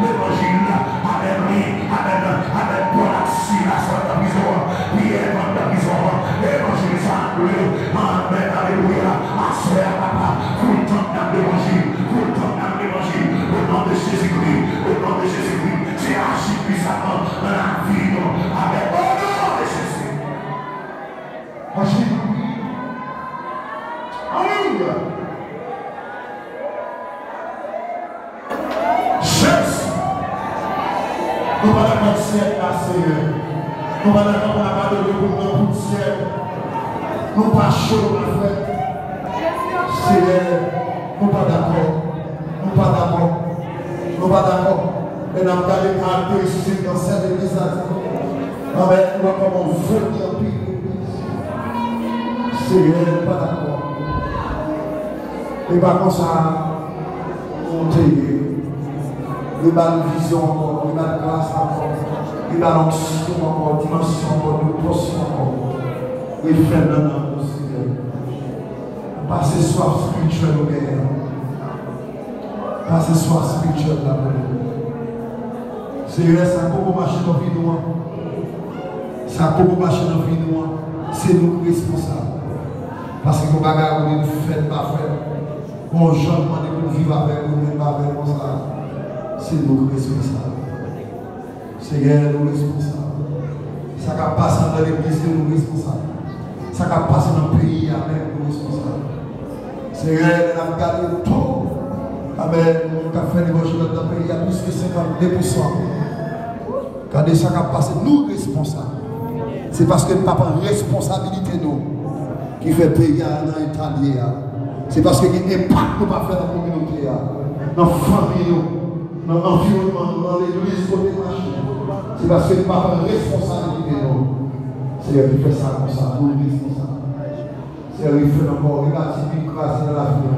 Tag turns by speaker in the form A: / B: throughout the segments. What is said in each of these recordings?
A: l'évangile, avec pour la silence de la prison, prière de la prison, l'évangile sacré, amen, alléluia, assoya papa, pour le temps de l'évangile, pour le temps de l'évangile, au nom de Jésus-Christ, au nom de Jésus-Christ, c'est archi puissamment la vie, avec au nom de Jésus. Alléluia. Jésus. Nous allons dans le ciel, Seigneur. Nous allons dans la parole de Dieu pour le ciel. Nous ne pas chaud, ma frère. Seigneur, nous ne pas d'accord. Nous ne pas d'accord. Nous ne pas d'accord. Et nous avons gardé les caractéristiques dans cette église. Amen. Nous avons voté en pile. Seigneur, nous ne pas d'accord. Et par contre, ça, on t'aide. Il y a une vision encore, il y a une grâce encore, il y a une onction encore, dimension encore, une portion encore. Il fait dans notre Seigneur. Passez soif spirituel au Père. Passez soif spirituel là pour Seigneur, ça a beaucoup marché dans la vie de moi. Ça a beaucoup marché dans la vie de moi. C'est nous responsables. Parce que nous ne faisons pas faire. Bon, je demande de vivre avec nous, même pas avec nous. C'est nous responsables. Seigneur, nous responsables. Ça qui passe dans l'église, nous responsables. Ça qui passe dans le pays, avec nous responsables. Seigneur, nous avons gardé tout. Amen. Nous avons fait l'évangile dans le pays, il y a plus que 52%. Regardez ça qui passe, nous responsables. C'est parce que nous n'avons pas de responsabilité, nous, qui fait payer dans l'Italie. C'est parce qu'il y a un impact que nous pas faire dans la communauté, dans la famille. Dans l'environnement, dans l'église, côté machin. C'est parce que nous n'avons pas de responsabilité. C'est lui qui fait ça comme ça, nous responsables. C'est lui qui fait encore, il va tirer écraser dans la vie.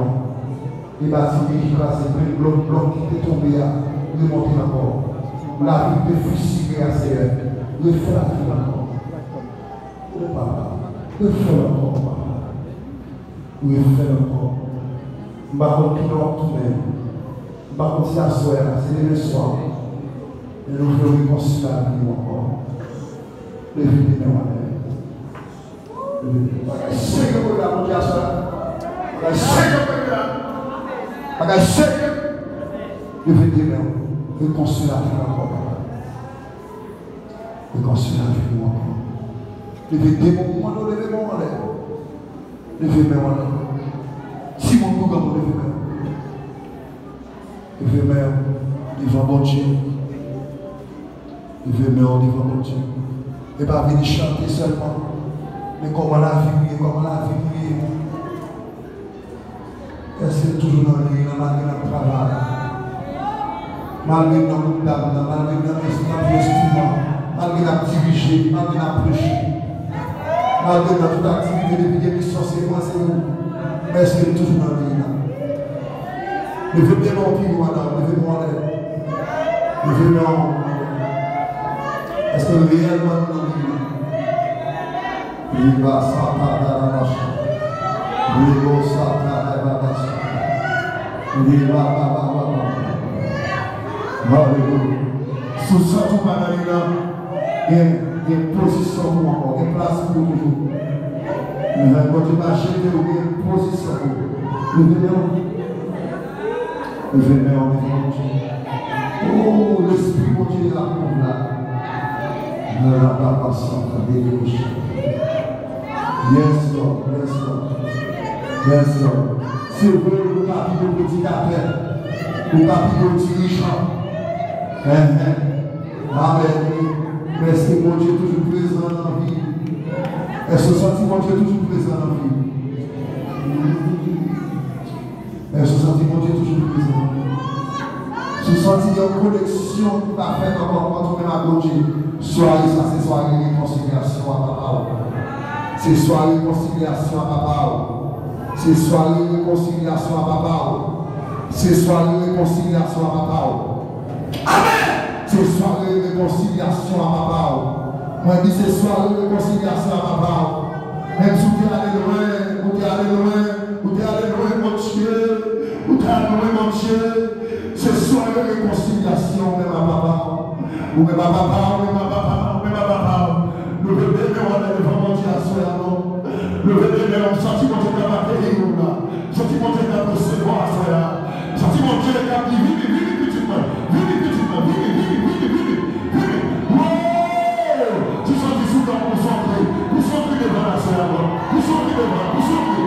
A: Il va tirer écraser, plein de blocs qui étaient tombés, il monter encore. La vie peut fustiger à ses rêves. Il fait la vie encore. Oh papa, il fait encore, papa. Il fait encore. Je ne vais pas continuer tout de même. Par contre, c'est à soir, c'est le soir. Et nous faisons réconcilier la vie encore. Le vie de nous. C'est que vous l'avez dit à ça. C'est que vous l'avez dit. Le vie de nous. Réconcilier la vie encore. Réconcilier la vie encore. Le vie de nous. Le vie de nous. Le vie de nous. Si mon coup, comme le vie de nous. Il veut mettre devant mon Dieu. Il veut mettre devant mon Dieu. Et pas venir chanter seulement. Mais comment la vie, comment la vie. Est-ce que toujours dans le travail? Malgré notre dame, malgré notre investissement, malgré la diriger, malgré la prêcher, malgré notre activité de l'émission, c'est moi, c'est nous. Mais est-ce que toujours dans le levez bien mon pied, madame, levez moi l'aide. Levez moi. Est-ce que réellement nous vivons? Il va s'attendre à la marche. Il va s'attendre à la marche. Il va Alléluia. Sous ça, tout va aller là. Il y a une position pour encore, il y a une place pour toujours. Mais quand tu vas acheter, il y a une position pour. Levez moi. Le vénère en Dieu. Oh, l'Esprit de Dieu est là pour là. Ne la pas passant à déboucher. Yes, Lord, yes, Lord. Yes, Lord. C'est vrai, le capitaine prédicateur, le capitaine dirigeant. Amen. Mais est-ce que mon Dieu est toujours présent dans la vie? Est-ce que sentiment Dieu est toujours présent dans la vie? Est-ce que sentiment Dieu est toujours présent? Ce sentiment de connexion qui va faire encore quand on est à Dieu. Soyez ça, c'est soirée réconciliation à papa. C'est soirée réconciliation à papa. C'est soirée réconciliation à papa. C'est soirée réconciliation à papa. Amen! C'est soirée réconciliation à papa. Moi, je dis c'est soirée réconciliation à papa. Même si tu es allé loin, ou tu es allé loin, ou tu es allé loin, mon Dieu. Ou t'as loué mon Dieu. C'est soit de réconciliation, même à papa. Ou même à papa, ou même à papa, ou même à papa. Nous venons devant mon Dieu à soi, non. Nous venons sentiment de la guérir, sentiment de la recevoir à soi. Sentiment de la guérir, vive petitement, vive petitement, vive. Tu sens du souffle pour s'entrer devant la sœur, pour s'entrer devant, pour s'entrer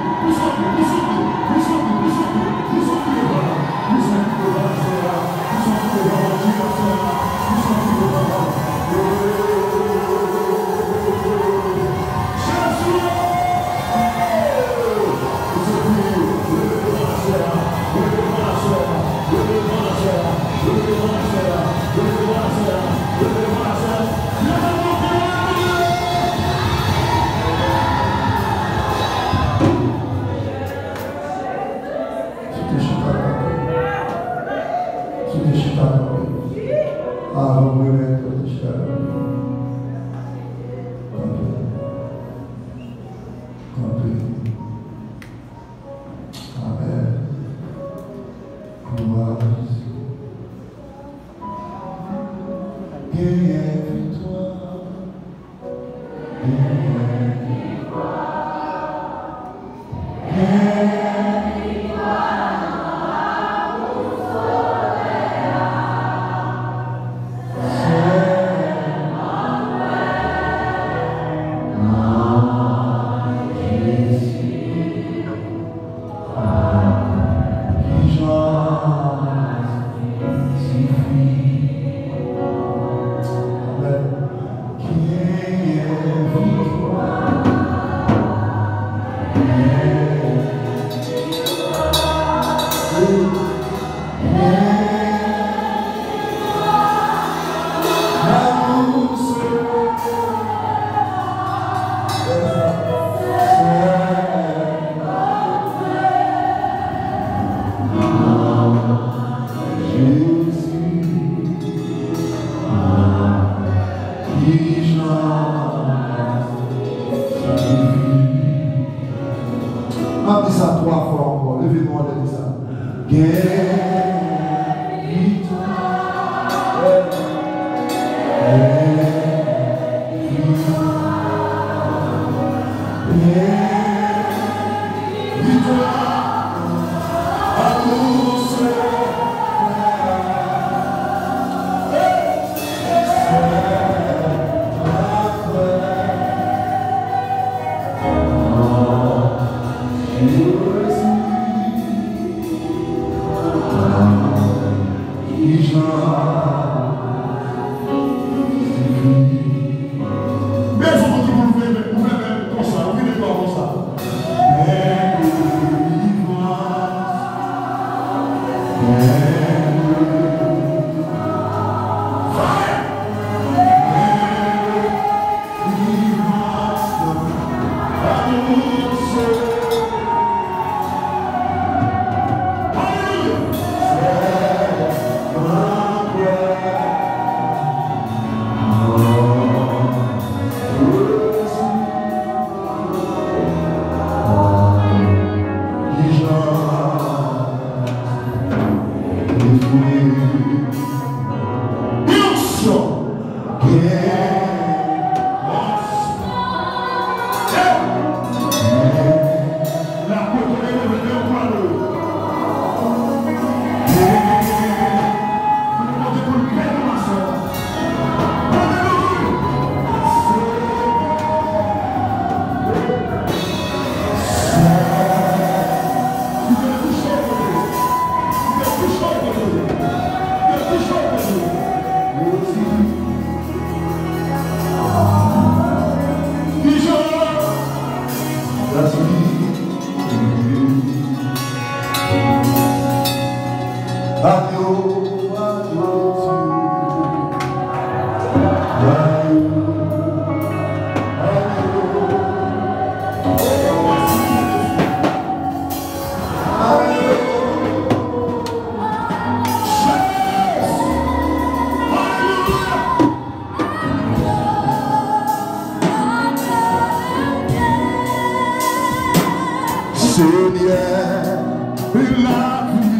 B: Seigneur, la vie.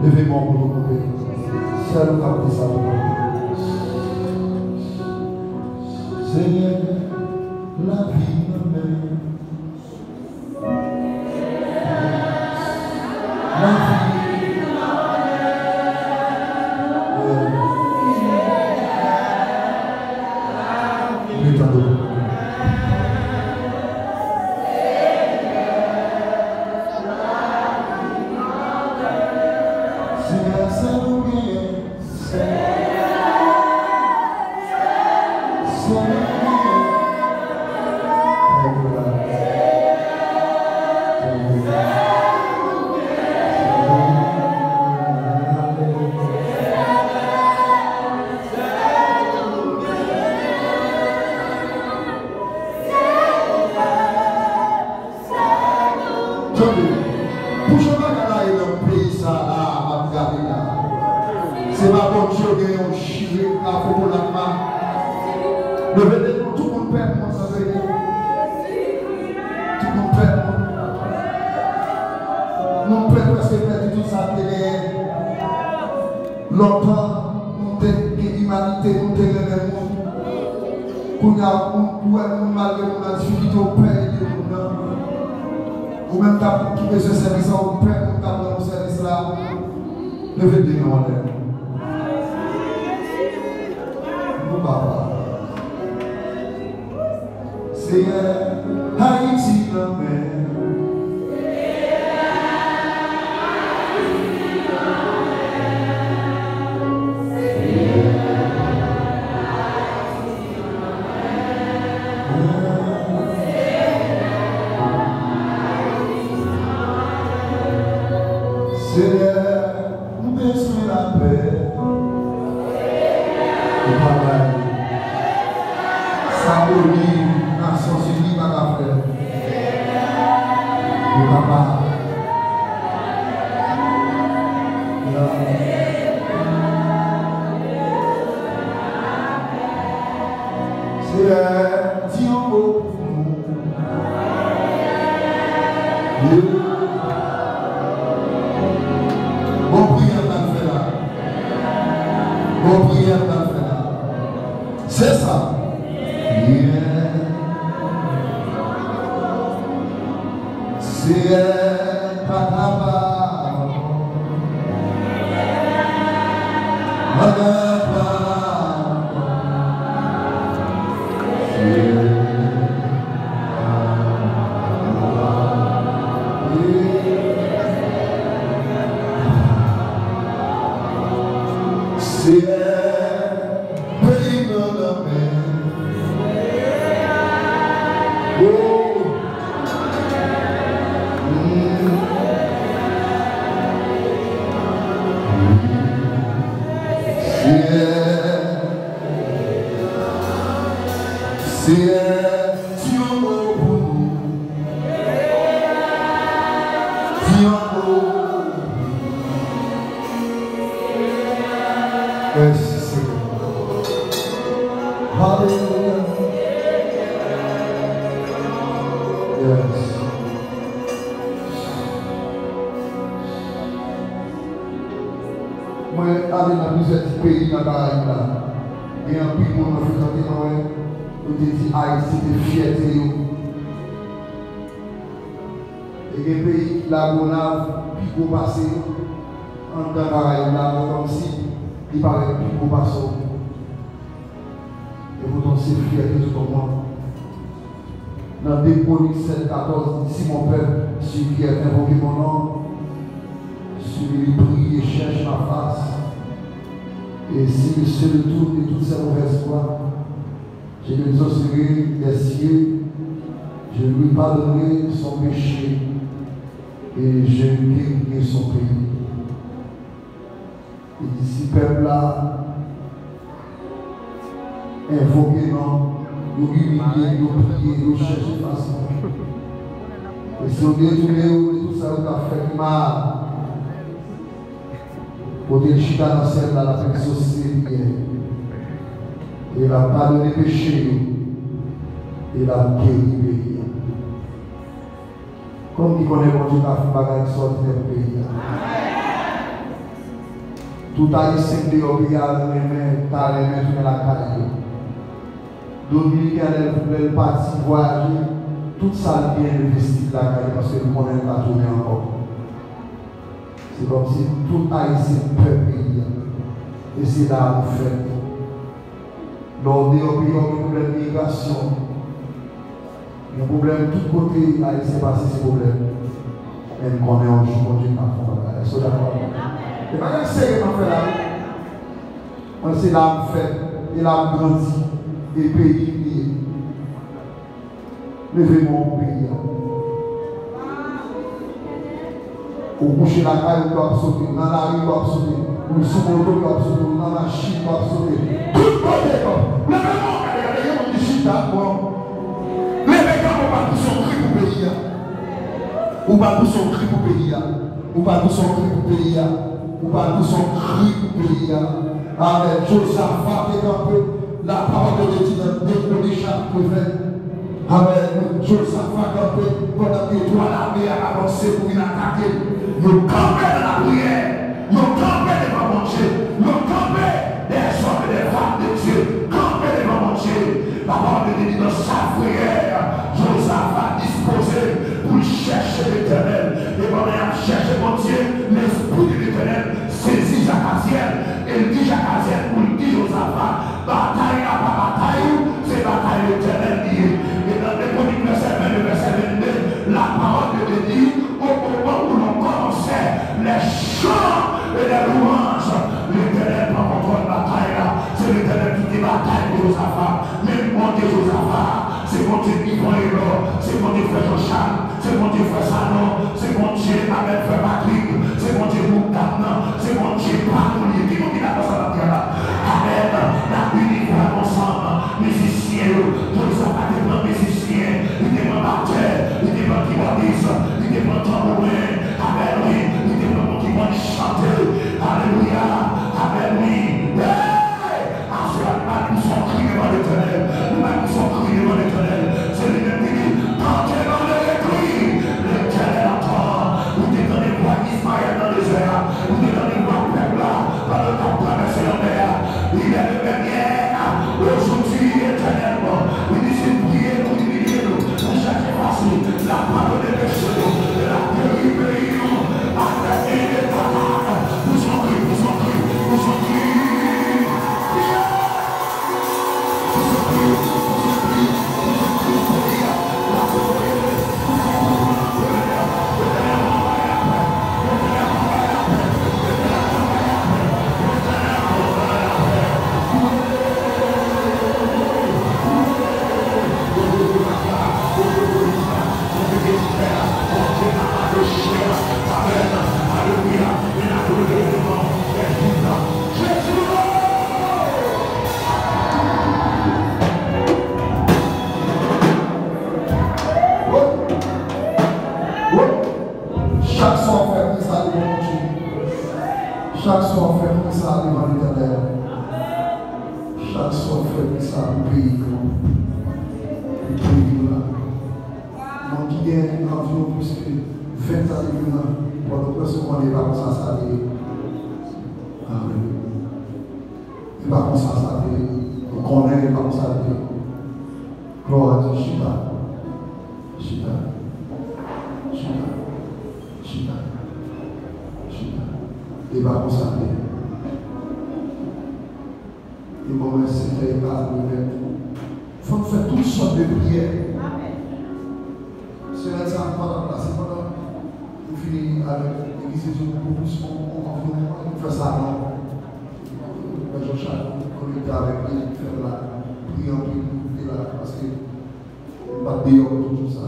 A: Levez-moi pour nous couper. C'est le cap de ça. Seigneur, la vie m'amène. La vie m'amène. C'est ma bonne chose qui est un chiré à propos de la main. Le vêtement, tout le monde perd mon saveur. Tout le monde perd mon. Nous perdons parce que perdu tout ça télé. Longtemps, nous avons l'humanité, nous avons le monde. Qu'on a malgré nos difficultés, on perd des gens. Ou même quand vous trouvez ce service, on perd mon service là. Levez des noms en l'air. Papa. Seigneur, Haïti m'amène. Seigneur, nous besoin la paix. Symbolique, Nations Unies, ma frère. Le papa. C'est Dieu pour nous. Bon prière dans le fait là. Bon prière dans le fait là. C'est ça. C'est papa. La gonave, puis qu'on passe en temps pareil là, comme si il paraît plus qu'on passe. Et pourtant c'est fierté tout comme moi. Dans Déconique 7-14, si mon peuple, celui qui a invoqué mon nom, celui qui prie et cherche ma face, et s'il se retourne de toutes ses mauvaises voies, je lui exaucerai des cieux, je lui pardonnerai son péché. Et je guérirai son pays. Il dit si le peuple là, invoqué, non, nous humilier, nous prier, nous chercher façon. Et si on détourne tout ça, on a fait mal. Pour dire chita dans celle là, la personne bien. Et il a pardonné les péchés. Et il a guéri le pays. Comme il connaît mon Dieu, il a fait bagaille sortir du pays. Tout haïtien de l'Obrial, t'as les mains dans la caille. Dominicain, elle parti voyager, tout ça bien investi dans la caille parce que le monde n'est pas tourné encore. C'est comme si tout haïtien peut payer. Et c'est là où on fait. Lors des pays, on a un problème d'immigration. Il y a un problème de tous côtés, haïtien passe ces problèmes. Et nous connaissons un jour, Dieu n'a pas fait. Est-ce que d'accord? Et pas qu'elle sait qu'on fait là. On sait là où fait, et là où grandi, et pays lié. Levez mon pays. Au coucher la caille, on doit sauter, dans la rue, on doit sauter, ou sur le moto, on doit sauter, ou dans la machine, on doit sauter. Tout côté, comme. Levez mon pays, on dit chita, bon. Levez quand on va pour son cri pour pays. Ou pas pour son cri pour pays. Ou pas pour son cri pour pays. Ou pas pour son cri pour pays. Amen. Josaphat est un peu la parole de Dieu dans le chapitre 20. Amen. Josaphat est un peu pendant que toi l'armée a avancé pour une attaque. Nous campons dans la prière. Nous campons devant mon Dieu. Nous campons des hommes et des femmes de Dieu. Campons devant mon Dieu. La parole de Dieu dans sa prière. Josaphat disposé pour chercher l'éternel. Et pendant qu'il a cherché mon Dieu, l'esprit de l'éternel saisit Jacaziel. Et il dit Jacaziel pour lui dire Josaphat, bataille à pas bataille, c'est bataille éternelle liée. Et dans les premiers versets 22, verset 22, la parole de Dieu dit, au moment où l'on commençait les chants et les louanges, l'éternel prend contrôle de la bataille là. C'est l'éternel qui dit bataille de Josaphat. Même mon Dieu Josaphat, c'est mon Dieu Yvon et l'or, c'est mon Dieu frère Jean-Charles, c'est mon Dieu frère Sanon, c'est mon Dieu Abel frère Patrick, c'est mon Dieu Moukdamna, c'est mon Dieu Patrick, qui nous dit la dans la terre là. Amen, la unité ensemble, musiciens, Josaphat est un musicien, il est un batteur, il est un keyboardiste, il est un tambourin, amen oui, il est un qui va chanter, alléluia, amen oui. Nous sommes criés devant l'éternel. Nous sommes criés devant l'éternel. C'est lui-même qui dit, tentez dans l'écrit. L'éternel attend. Vous êtes dans les voies d'Ismaël dans les airs. Vous êtes dans les voies de peuple là. Dans le temps traversé en mer. Il est le même hier. Aujourd'hui, éternellement. Il dit, c'est prier pour humilier nous. Pour chaque facile. La parole des péchés. De la terrible union. Attaquer les patates. Nous sommes criés, nous sommes criés, nous sommes criés. Chaque soir, on fait ça devant l'éternel. Chaque soir, on fait ça pour payer. Mon qui est environ plus que 20 ans pendant que ce qu'on est pas comme ça s'arrêter. Amen. Il va comme ça s'arrêter. On connaît, il va comme ça s'arrêter. Gloire à Dieu, Chita. Chita. Chita. Chita. Chita. Il va comme ça. Et mon Seigneur est pas nous-mêmes. Il faut faire toutes sortes de prières. C'est là que ça va pas la place. Pendant que nous finissons avec l'église de Dieu, on fait ça. Jean-Charles, on est avec lui, faire la prière, parce que on va pas dire tout ça.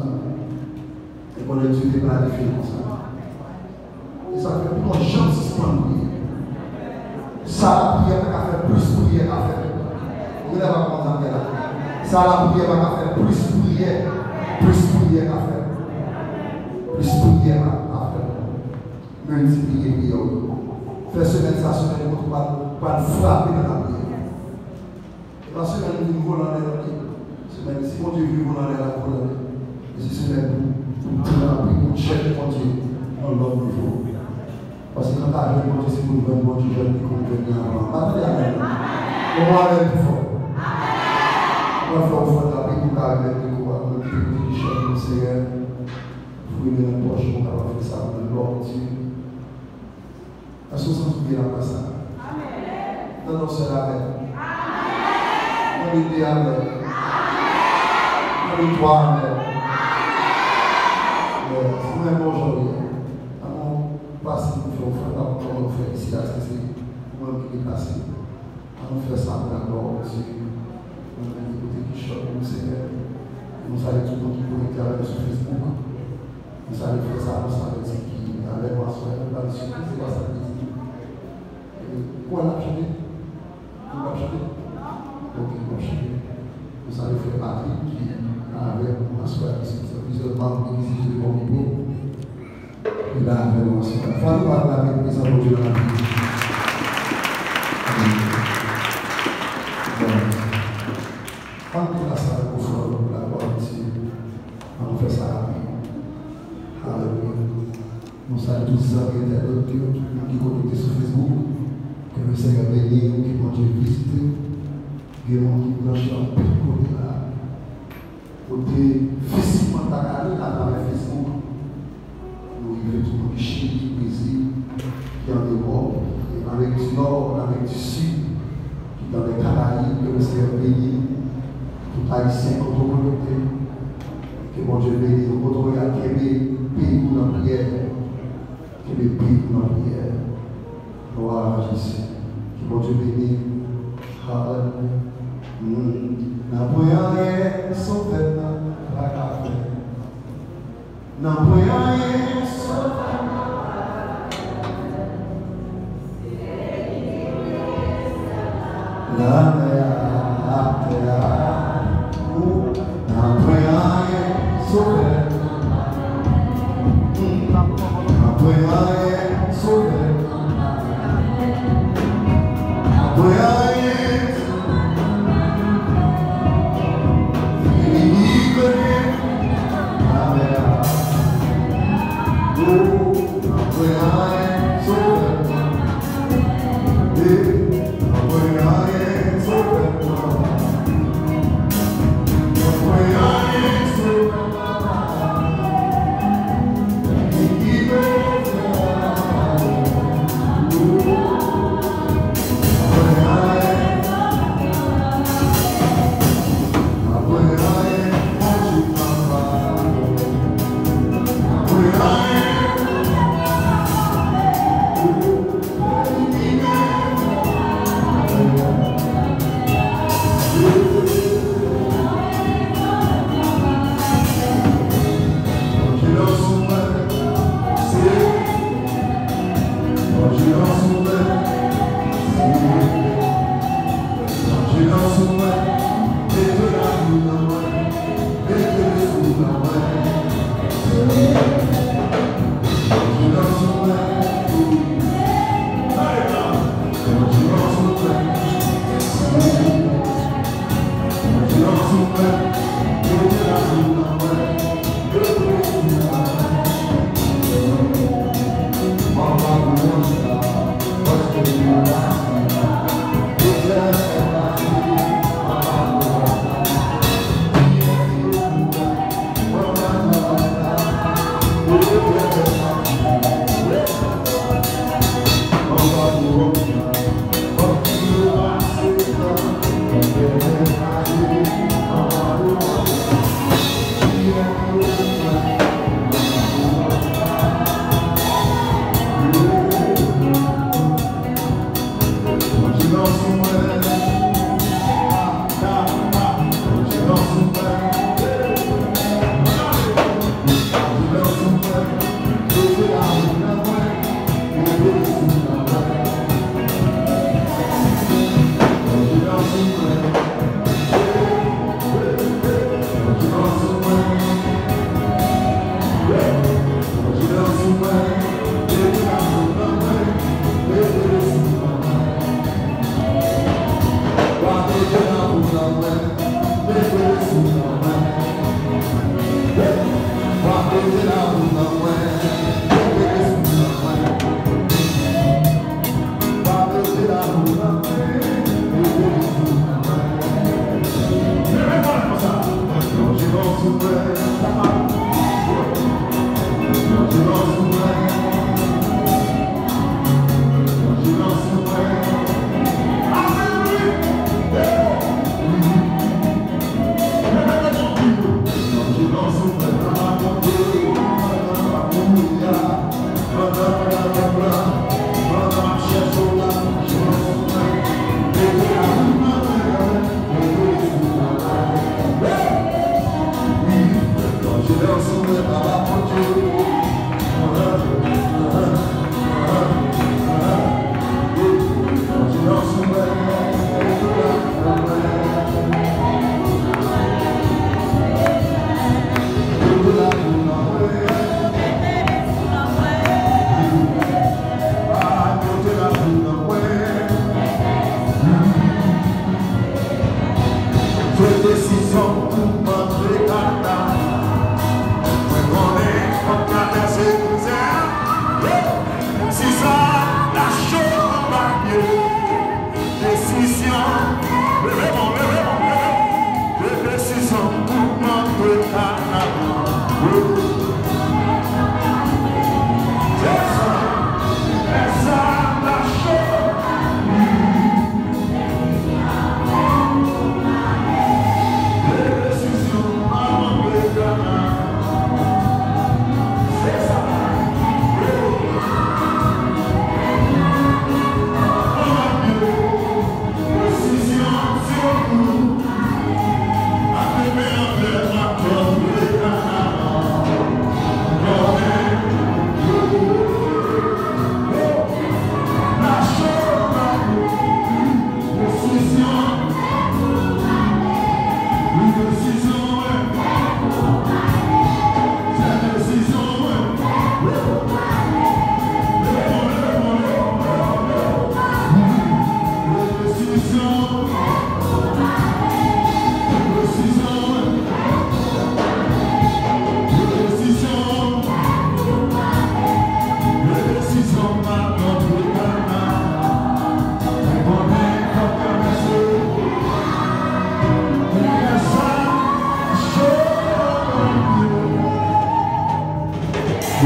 A: Et qu'on a Dieu planifié comme ça. Et ça fait plus de chance de se prendre. Ça, la prière va faire plus prière à faire. Vous ne pas comment ça là. Ça, la prière va faire plus prière à faire. Plus prière à faire. Multiplier prière. Faire semaine ça, semaine pour pas frapper dans la prière. La semaine nous volons dans la prière. Semaine, si mon Dieu veut voler dans la prière. Et si c'est même pour la prière, pour chercher mon Dieu dans l'homme niveau. Parce que quand tu as un bon Dieu, c'est pour le bon Dieu, je ne peux pas venir avant. Attendez, amen. On va aller plus fort. On va faire fort la prière pour qu'elle mette le courant, le petit chef, le Seigneur. Fouiller dans la poche, on va faire ça dans l'ordre Dieu. Est-ce que vous vous souvenez après ça? Amen. Non, non, c'est la paix. Amen. On est amen. On est toi, amen. C'est même aujourd'hui. Passé, nous faisons comme on fait ici, là, c'est moi qui est passé. On fait ça d'abord aussi. On a des côtés qui choquent, nous Seigneur. Nous allons tout le monde qui connecté avec sur Facebook. Nous allons faire ça, nous allons dire qui avec moi, soit nous allons surprise, c'est quoi ça veut dire. Quoi on a chanté? On va chanter? Ok, on va chanter. Nous allons faire Patrick qui avec moi, soit plusieurs membres qui existent de mon niveau. Et là, vraiment, c'est pas. Faut nous parler avec les gens de Dieu dans la vie. Quand on a ça, on fait la gloire ici. On fait ça rapide. Alléluia. Nous sommes tous les amis de Dieu qui connectent sur Facebook. Que le Seigneur bénisse, qui vont Dieu visiter. Que le monde qui branche en plus côté là. Côté facilement d'aller à travers Facebook. Nous vivons tout le monde qui chie, qui Brésil, qui est en Europe, qui est en Amérique du Nord, en Amérique du Sud, qui est dans les Caraïbes, que le Seigneur bénisse, tout haïtien qu'on doit connecter, que mon Dieu bénisse, qu'on doit regarder, que les pays pour la prière, que les pays pour la prière, gloire à Jésus, que mon Dieu bénisse, alléluia. N'a point rien sauvé la café. N'a point rien sauvé. La mer, la terre, n'a point rien sauvé. N'a point rien sauvé. N'a point rien.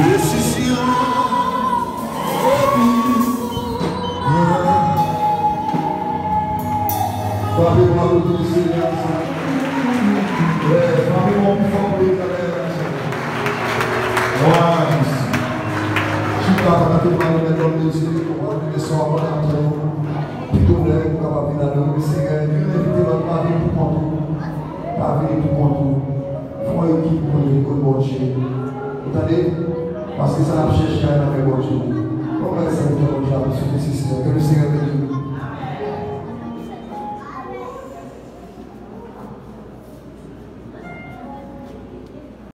A: décision. Frappez-moi le tout Seigneur. Frappez-moi plus fort pour les galères. Voilà. Je suis capable de faire dans le désir, pour avoir des soins pour l'entrée. Plutôt l'air pour capable de faire le Seigneur. Dieu invite notre vie pour contre. La vie pour contre. Il faut une équipe pour les bon Dieu. Vous entendez? Parce que ça n'a pas cherché à faire bon Dieu. Comment est-ce que vous avez besoin de ce que le Seigneur veut dire?